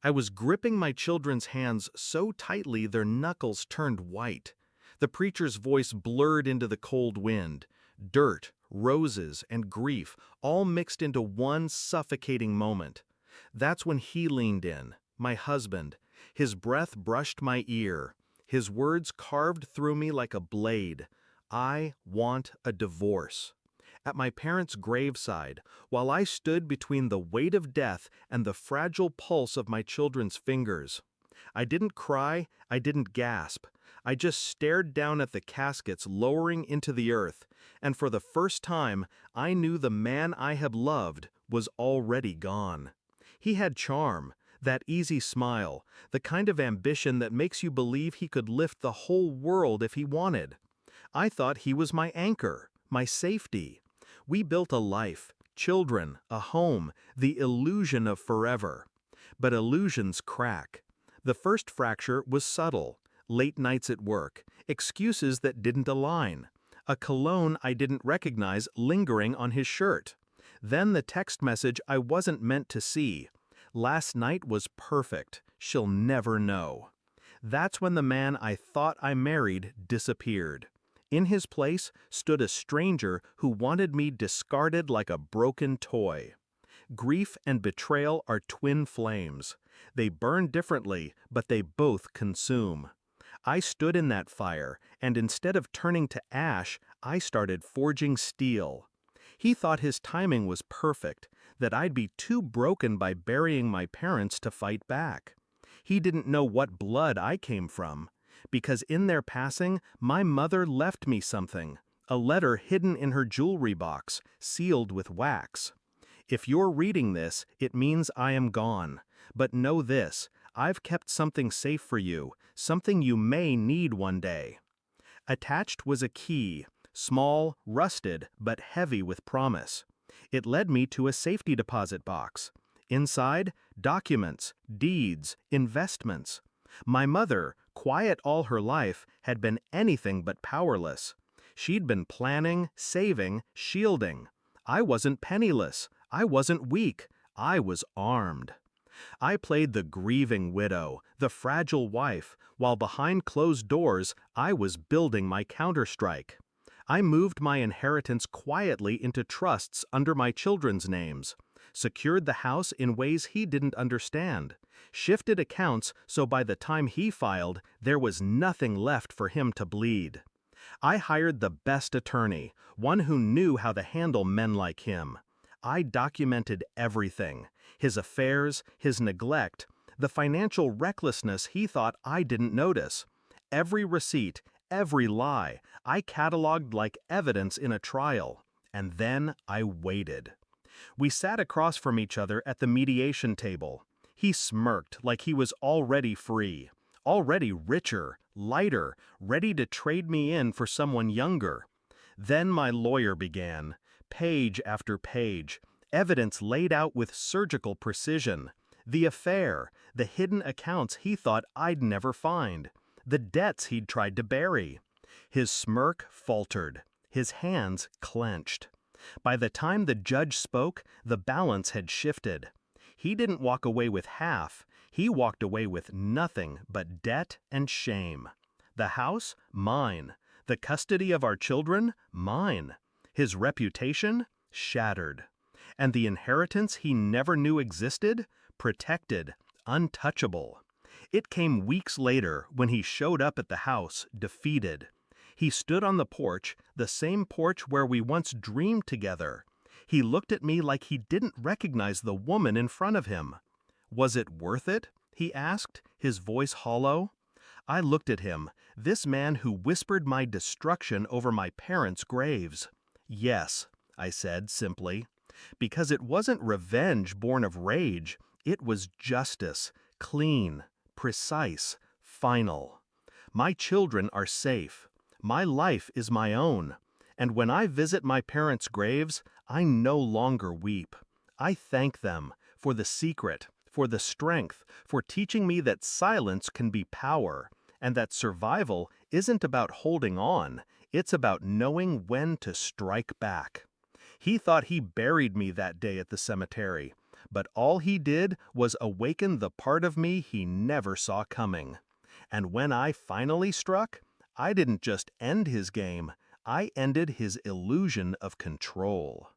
I was gripping my children's hands so tightly their knuckles turned white. The preacher's voice blurred into the cold wind. Dirt, roses, and grief all mixed into one suffocating moment. That's when he leaned in, my husband. His breath brushed my ear. His words carved through me like a blade. I want a divorce. At my parents' graveside, while I stood between the weight of death and the fragile pulse of my children's fingers. I didn't cry, I didn't gasp. I just stared down at the caskets lowering into the earth, and for the first time, I knew the man I had loved was already gone. He had charm, that easy smile, the kind of ambition that makes you believe he could lift the whole world if he wanted. I thought he was my anchor, my safety. We built a life, children, a home, the illusion of forever. But illusions crack. The first fracture was subtle. Late nights at work, excuses that didn't align, a cologne I didn't recognize lingering on his shirt. Then the text message I wasn't meant to see. Last night was perfect. She'll never know. That's when the man I thought I married disappeared. In his place stood a stranger who wanted me discarded like a broken toy. Grief and betrayal are twin flames. They burn differently, but they both consume. I stood in that fire, and instead of turning to ash, I started forging steel. He thought his timing was perfect, that I'd be too broken by burying my parents to fight back. He didn't know what blood I came from, because in their passing, my mother left me something, a letter hidden in her jewelry box, sealed with wax. If you're reading this, it means I am gone. But know this, I've kept something safe for you, something you may need one day. Attached was a key, small, rusted, but heavy with promise. It led me to a safety deposit box. Inside, documents, deeds, investments. My mother, quiet all her life, had been anything but powerless. She'd been planning, saving, shielding. I wasn't penniless. I wasn't weak. I was armed. I played the grieving widow, the fragile wife, while behind closed doors, I was building my counterstrike. I moved my inheritance quietly into trusts under my children's names, secured the house in ways he didn't understand, shifted accounts so by the time he filed, there was nothing left for him to bleed. I hired the best attorney, one who knew how to handle men like him. I documented everything, his affairs, his neglect, the financial recklessness he thought I didn't notice. Every receipt, every lie, I cataloged like evidence in a trial. And then I waited. We sat across from each other at the mediation table. He smirked like he was already free, already richer, lighter, ready to trade me in for someone younger. Then my lawyer began. Page after page, evidence laid out with surgical precision. The affair, the hidden accounts he thought I'd never find, the debts he'd tried to bury. His smirk faltered, his hands clenched. By the time the judge spoke, the balance had shifted. He didn't walk away with half, he walked away with nothing but debt and shame. The house? Mine. The custody of our children? Mine. His reputation? Shattered. And the inheritance he never knew existed? Protected, untouchable. It came weeks later when he showed up at the house, defeated. He stood on the porch, the same porch where we once dreamed together. He looked at me like he didn't recognize the woman in front of him. Was it worth it? He asked, his voice hollow. I looked at him, this man who whispered my destruction over my parents' graves. Yes, I said simply, because it wasn't revenge born of rage, it was justice, clean, precise, final. My children are safe. My life is my own. And when I visit my parents' graves, I no longer weep. I thank them for the secret, for the strength, for teaching me that silence can be power, and that survival isn't about holding on, it's about knowing when to strike back. He thought he buried me that day at the cemetery, but all he did was awaken the part of me he never saw coming. And when I finally struck, I didn't just end his game, I ended his illusion of control.